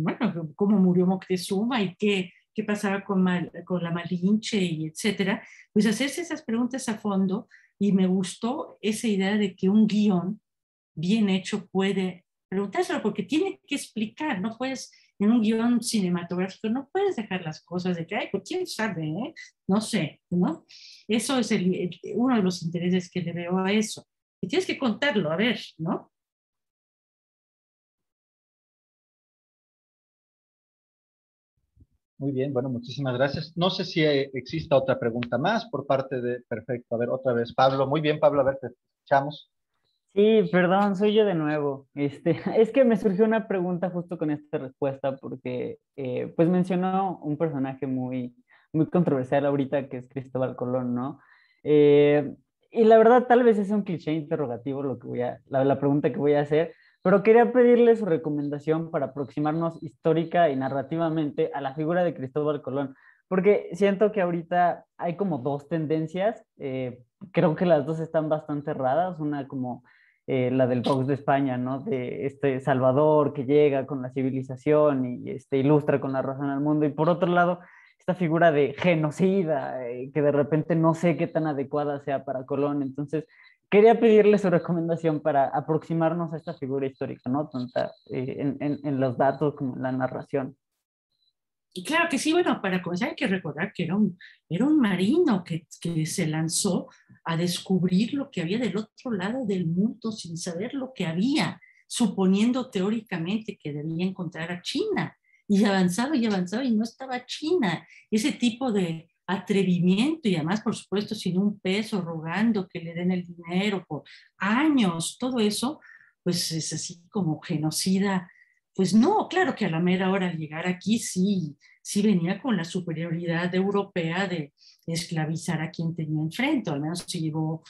bueno, cómo murió Moctezuma y qué pasaba con la Malinche y etcétera, pues hacerse esas preguntas a fondo. Y me gustó esa idea de que un guión bien hecho puede preguntárselo porque tiene que explicar, no puedes, en un guión cinematográfico no puedes dejar las cosas de que, ay, pues quién sabe, ¿eh? No sé, ¿no? Eso es uno de los intereses que le veo a eso. Y tienes que contarlo, a ver, ¿no? Muy bien, bueno, muchísimas gracias. No sé si exista otra pregunta más por parte de... Perfecto, a ver, otra vez, Pablo. Muy bien, Pablo, a ver, te escuchamos. Sí, perdón, soy yo de nuevo. Es que me surgió una pregunta justo con esta respuesta porque pues mencionó un personaje muy controversial ahorita que es Cristóbal Colón, ¿no? Eh, y la verdad tal vez es un cliché interrogativo la pregunta que voy a hacer, pero quería pedirle su recomendación para aproximarnos histórica y narrativamente a la figura de Cristóbal Colón, porque siento que ahorita hay como dos tendencias, creo que las dos están bastante erradas, una como la del Vox de España, ¿no? De este Salvador que llega con la civilización y ilustra con la razón al mundo. Y por otro lado, esta figura de genocida, que de repente no sé qué tan adecuada sea para Colón. Entonces, quería pedirle su recomendación para aproximarnos a esta figura histórica, ¿no? Tanto en los datos como en la narración. Y claro que sí, bueno, para comenzar hay que recordar que era un marino que se lanzó a descubrir lo que había del otro lado del mundo sin saber lo que había, suponiendo teóricamente que debía encontrar a China. Y avanzaba y no estaba China. Ese tipo de atrevimiento y además, por supuesto, sin un peso, rogando que le den el dinero por años, todo eso, pues es así como genocida. Pues no, claro que a la mera hora al llegar aquí sí venía con la superioridad europea de esclavizar a quien tenía enfrente, o al menos se llevó,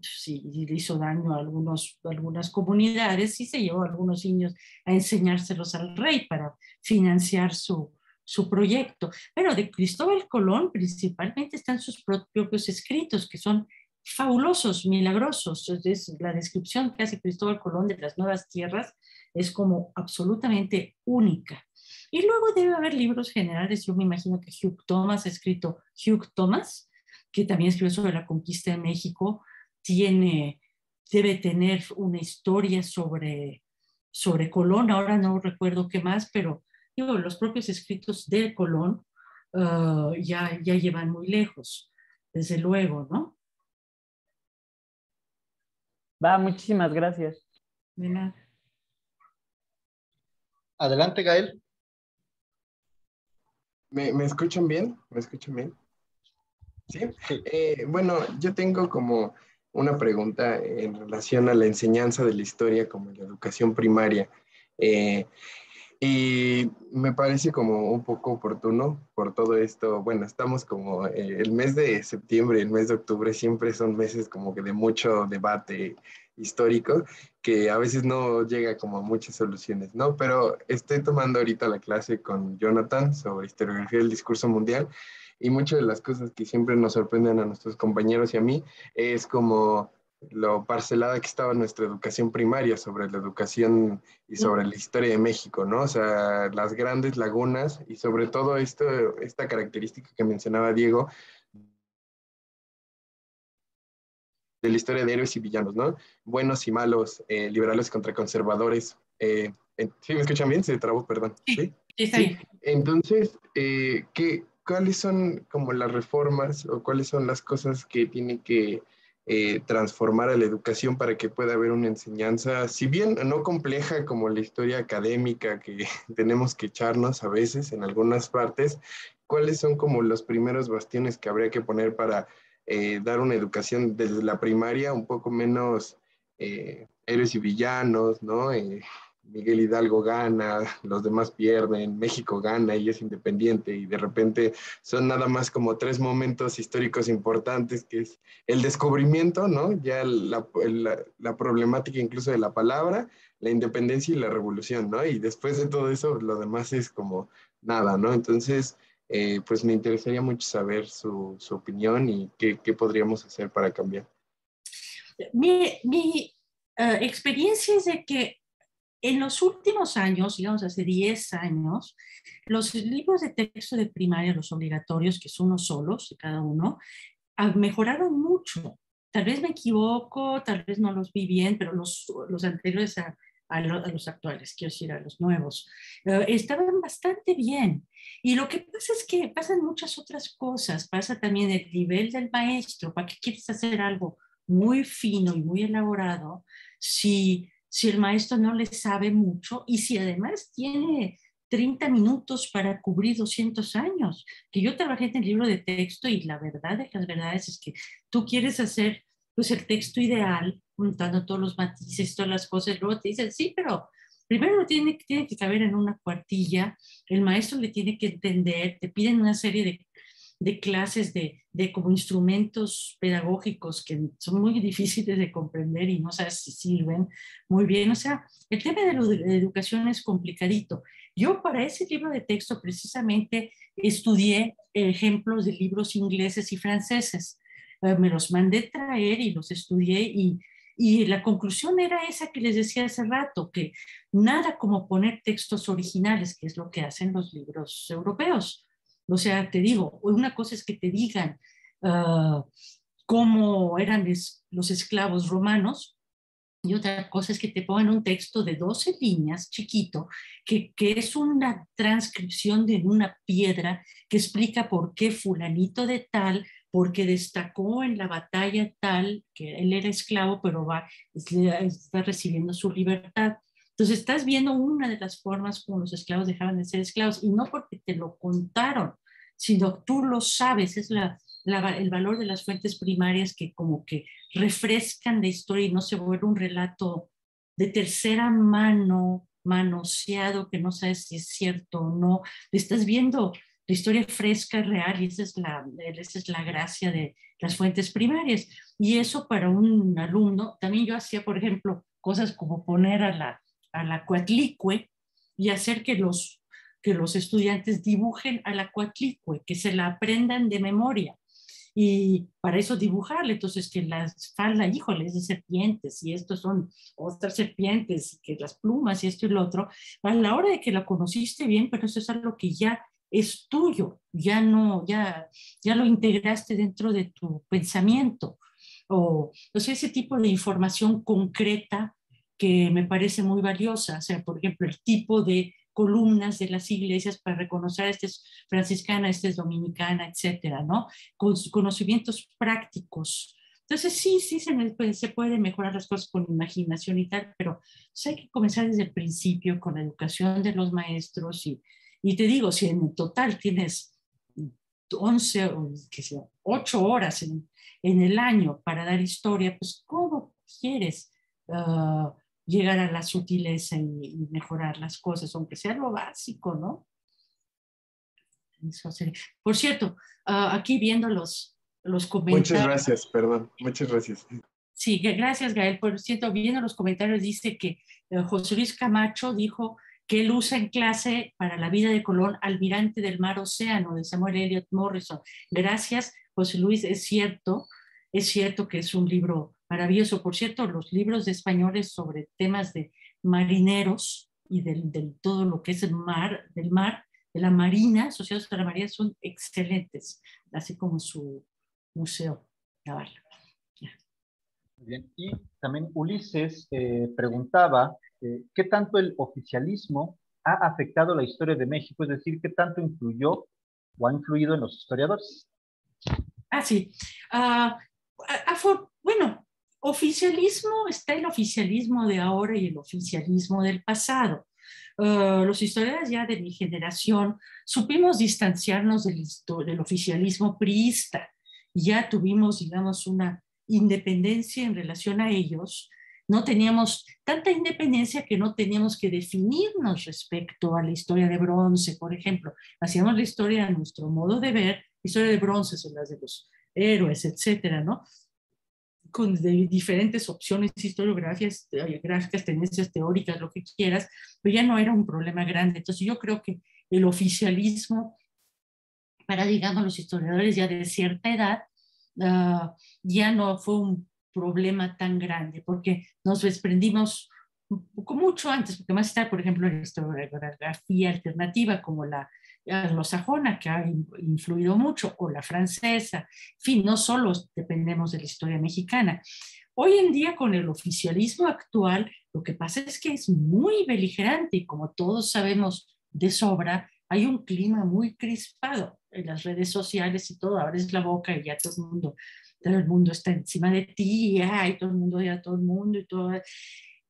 si le hizo daño a algunas comunidades, sí se llevó a algunos niños a enseñárselos al rey para financiar su proyecto. Pero de Cristóbal Colón principalmente están sus propios escritos, que son fabulosos, milagrosos. Es la descripción que hace Cristóbal Colón de las nuevas tierras es como absolutamente única. Y luego debe haber libros generales. Yo me imagino que Hugh Thomas ha escrito Hugh Thomas, que también escribió sobre la conquista de México. Debe tener una historia sobre Colón. Ahora no recuerdo qué más, pero digo, los propios escritos de Colón ya llevan muy lejos, desde luego, ¿no? Va, muchísimas gracias. De nada. Adelante, Gael. ¿Me escuchan bien? ¿Me escuchan bien? ¿Sí? Sí. Bueno, yo tengo como una pregunta en relación a la enseñanza de la historia como en la educación primaria. Eh, y me parece como un poco oportuno por todo esto. Bueno, estamos como el mes de septiembre, el mes de octubre, siempre son meses como que de mucho debate histórico que a veces no llega como a muchas soluciones, ¿no? Pero estoy tomando ahorita la clase con Jonathan sobre historiografía del discurso mundial y muchas de las cosas que siempre nos sorprenden a nuestros compañeros y a mí es como lo parcelada que estaba nuestra educación primaria sobre la educación y sobre la historia de México, ¿no? O sea, las grandes lagunas y sobre todo esta característica que mencionaba Diego de la historia de héroes y villanos, ¿no? Buenos y malos, liberales contra conservadores. ¿Sí me escuchan bien? Se trabó, perdón. Sí, ¿Sí? está bien. Entonces, ¿cuáles son como las reformas o cuáles son las cosas que tiene que transformar a la educación para que pueda haber una enseñanza, si bien no compleja como la historia académica que tenemos que echarnos a veces en algunas partes? ¿Cuáles son como los primeros bastiones que habría que poner para dar una educación desde la primaria un poco menos héroes y villanos, ¿no? Miguel Hidalgo gana, los demás pierden, México gana y es independiente y de repente son nada más como tres momentos históricos importantes que es el descubrimiento, ¿no? Ya la problemática incluso de la palabra, la independencia y la revolución, ¿no? Y después de todo eso lo demás es como nada, ¿no? Entonces, Pues me interesaría mucho saber su opinión y qué podríamos hacer para cambiar. Mi experiencia es de que en los últimos años, digamos hace 10 años, los libros de texto de primaria, los obligatorios, que son unos solos, cada uno, mejoraron mucho. Tal vez me equivoco, tal vez no los vi bien, pero los anteriores a los actuales, quiero decir, a los nuevos, estaban bastante bien. Y lo que pasa es que pasan muchas otras cosas. Pasa también el nivel del maestro. ¿Para qué quieres hacer algo muy fino y muy elaborado si el maestro no le sabe mucho y si además tiene 30 minutos para cubrir 200 años? Que yo trabajé en el libro de texto y la verdad de las verdades es que tú quieres hacer pues el texto ideal, juntando todos los matices, todas las cosas, luego te dicen, sí, pero primero tiene que caber en una cuartilla, el maestro le tiene que entender, te piden una serie de clases de como instrumentos pedagógicos que son muy difíciles de comprender y no sabes si sirven muy bien. O sea, el tema de la educación es complicadito. Yo para ese libro de texto precisamente estudié ejemplos de libros ingleses y franceses. Me los mandé traer y los estudié y la conclusión era esa que les decía hace rato, que nada como poner textos originales, que es lo que hacen los libros europeos. O sea, te digo, una cosa es que te digan cómo eran los esclavos romanos, y otra cosa es que te pongan un texto de 12 líneas, chiquito, que es una transcripción de una piedra que explica por qué fulanito de tal, porque destacó en la batalla tal, que él era esclavo, pero está recibiendo su libertad. Entonces estás viendo una de las formas como los esclavos dejaban de ser esclavos, y no porque te lo contaron, sino tú lo sabes. Es el valor de las fuentes primarias que como que refrescan la historia y no se vuelve un relato de tercera mano, manoseado, que no sabes si es cierto o no. Estás viendo la historia fresca, real, y esa es la gracia de las fuentes primarias. Y eso para un alumno, también yo hacía, por ejemplo, cosas como poner a la Coatlicue y hacer que los estudiantes dibujen a la Coatlicue, que se la aprendan de memoria. Y para eso dibujarle, entonces que la falda, híjole, es de serpientes y estos son otras serpientes, que las plumas y esto y lo otro, a la hora de que la conociste bien, pero eso es algo que ya es tuyo, ya lo integraste dentro de tu pensamiento. O sea, ese tipo de información concreta que me parece muy valiosa. O sea, por ejemplo, el tipo de columnas de las iglesias para reconocer esta es franciscana, esta es dominicana, etcétera, ¿no? Con conocimientos prácticos. Entonces, sí, se puede mejorar las cosas con imaginación y tal, pero pues, hay que comenzar desde el principio con la educación de los maestros y te digo, si en total tienes 11 o 8 horas en el año para dar historia, pues ¿cómo quieres llegar a la sutileza y mejorar las cosas, aunque sea lo básico, ¿no? Eso sería. Por cierto, aquí viendo los comentarios. Muchas gracias, perdón, muchas gracias. Sí, gracias, Gael. Por cierto, viendo los comentarios, dice que José Luis Camacho dijo que él usa en clase para la vida de Colón Almirante del Mar Océano, de Samuel Eliot Morrison. Gracias, José Luis, es cierto que es un libro maravilloso. Por cierto, los libros de españoles sobre temas de marineros y del todo lo que es el mar, del mar, de la marina, asociados a la marina, son excelentes, así como su museo naval. Bien. Y también Ulises preguntaba qué tanto el oficialismo ha afectado la historia de México, es decir, qué tanto influyó o ha influido en los historiadores. Sí. Bueno, oficialismo, está el oficialismo de ahora y el oficialismo del pasado. Los historiadores ya de mi generación supimos distanciarnos del oficialismo priista. Ya tuvimos, digamos, una independencia en relación a ellos. No teníamos tanta independencia que no teníamos que definirnos respecto a la historia de bronce, por ejemplo. Hacíamos la historia a nuestro modo de ver. La historia de bronce son las de los héroes, etcétera, ¿no? Con diferentes opciones historiográficas, tendencias teóricas, lo que quieras, pero ya no era un problema grande. Entonces yo creo que el oficialismo para, digamos, los historiadores ya de cierta edad, ya no fue un problema tan grande, porque nos desprendimos un poco mucho antes, porque más está, por ejemplo, en la historiografía alternativa como la anglosajona, que ha influido mucho, o la francesa, en fin, no solo dependemos de la historia mexicana. Hoy en día, con el oficialismo actual, lo que pasa es que es muy beligerante y como todos sabemos de sobra, hay un clima muy crispado en las redes sociales y todo, abres la boca y ya todo el mundo está encima de ti, y todo el mundo odia a todo el mundo y todo.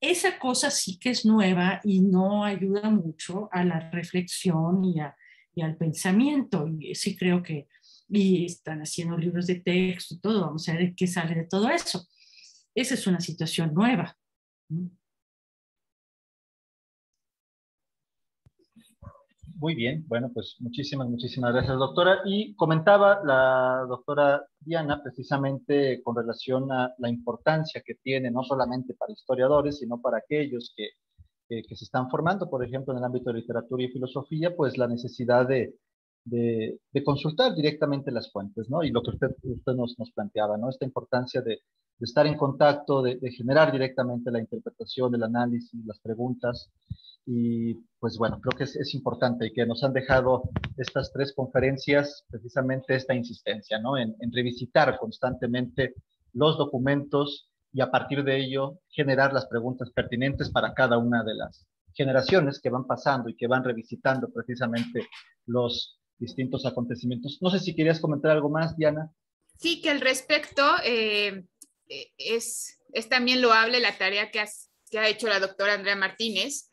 Esa cosa sí que es nueva y no ayuda mucho a la reflexión y al pensamiento. Y sí creo que y están haciendo libros de texto y todo, vamos a ver qué sale de todo eso. Esa es una situación nueva. Muy bien, bueno, pues muchísimas gracias, doctora. Y comentaba la doctora Diana precisamente con relación a la importancia que tiene, no solamente para historiadores, sino para aquellos que se están formando, por ejemplo, en el ámbito de literatura y filosofía, pues la necesidad de consultar directamente las fuentes, ¿no? Y lo que usted nos planteaba, ¿no? Esta importancia de estar en contacto, de generar directamente la interpretación, el análisis, las preguntas. Y pues bueno, creo que es importante y que nos han dejado estas 3 conferencias precisamente esta insistencia, ¿no? En revisitar constantemente los documentos y a partir de ello generar las preguntas pertinentes para cada una de las generaciones que van pasando y que van revisitando precisamente los distintos acontecimientos. No sé si querías comentar algo más, Diana. Sí, que al respecto es también loable la tarea que ha hecho la doctora Andrea Martínez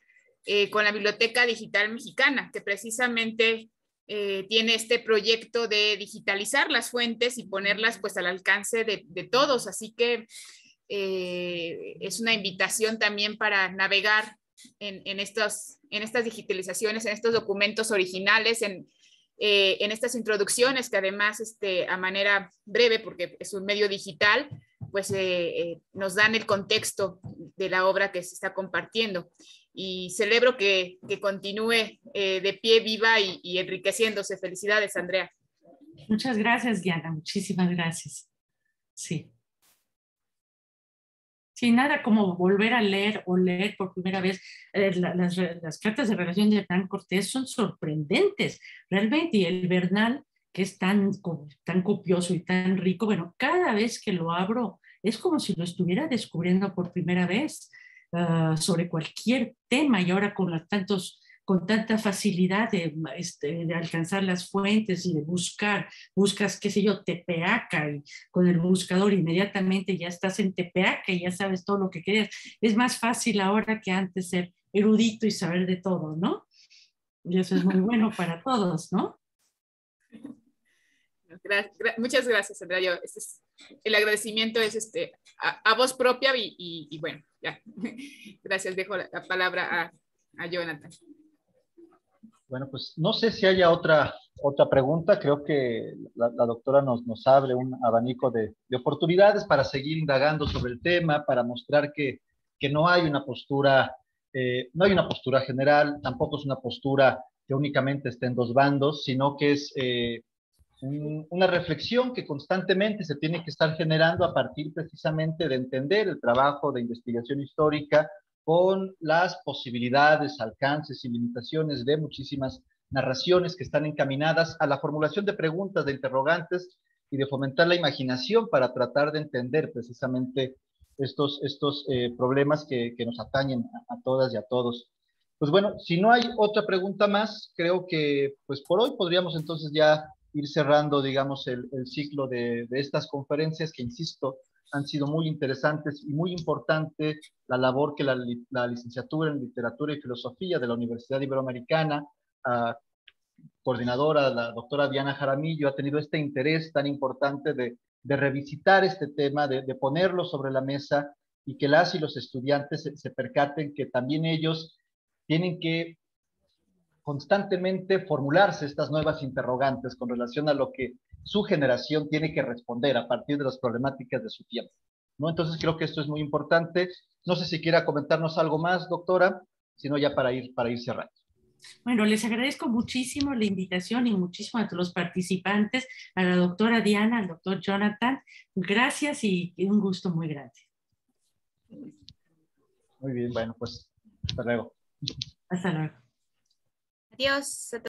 con la Biblioteca Digital Mexicana, que precisamente tiene este proyecto de digitalizar las fuentes y ponerlas pues al alcance de todos. Así que es una invitación también para navegar en estas digitalizaciones, en estos documentos originales, en estas introducciones que además a manera breve, porque es un medio digital, pues nos dan el contexto de la obra que se está compartiendo. Y celebro que continúe de pie, viva y enriqueciéndose. Felicidades, Andrea. Muchas gracias, Diana. Muchísimas gracias. Sí. Sí, nada como volver a leer o leer por primera vez. Las cartas de relación de Hernán Cortés son sorprendentes, realmente. Y el Bernal, que es tan copioso y tan rico, bueno, cada vez que lo abro es como si lo estuviera descubriendo por primera vez. Sobre cualquier tema y ahora con tanta facilidad de alcanzar las fuentes y de buscas, qué sé yo, Tepeaca y con el buscador inmediatamente ya estás en Tepeaca y ya sabes todo lo que querías. Es más fácil ahora que antes ser erudito y saber de todo, ¿no? Y eso es muy bueno para todos, ¿no? Muchas gracias, Andrea. El agradecimiento es a voz propia y bueno, ya. Gracias, dejo la palabra a Jonathan. Bueno, pues no sé si haya otra pregunta. Creo que la doctora nos abre un abanico de oportunidades para seguir indagando sobre el tema, para mostrar que no hay una postura, no hay una postura general, tampoco es una postura que únicamente esté en 2 bandos, sino que es una reflexión que constantemente se tiene que estar generando a partir precisamente de entender el trabajo de investigación histórica con las posibilidades, alcances y limitaciones de muchísimas narraciones que están encaminadas a la formulación de preguntas, de interrogantes y de fomentar la imaginación para tratar de entender precisamente estos problemas que nos atañen a todas y a todos. Pues bueno, si no hay otra pregunta más, creo que pues por hoy podríamos entonces ya ir cerrando, digamos, el ciclo de estas conferencias que, insisto, han sido muy interesantes y muy importante la labor que la licenciatura en Literatura y Filosofía de la Universidad Iberoamericana, coordinadora, la doctora Diana Jaramillo, ha tenido este interés tan importante de revisitar este tema, de ponerlo sobre la mesa y que las y los estudiantes se percaten que también ellos tienen que constantemente formularse estas nuevas interrogantes con relación a lo que su generación tiene que responder a partir de las problemáticas de su tiempo, ¿no? Entonces creo que esto es muy importante. No sé si quiera comentarnos algo más, doctora, sino ya para ir cerrando. Bueno, les agradezco muchísimo la invitación y muchísimo a los participantes, a la doctora Diana, al doctor Jonathan. Gracias y un gusto muy grande. Muy bien, bueno, pues hasta luego. Hasta luego. Adiós.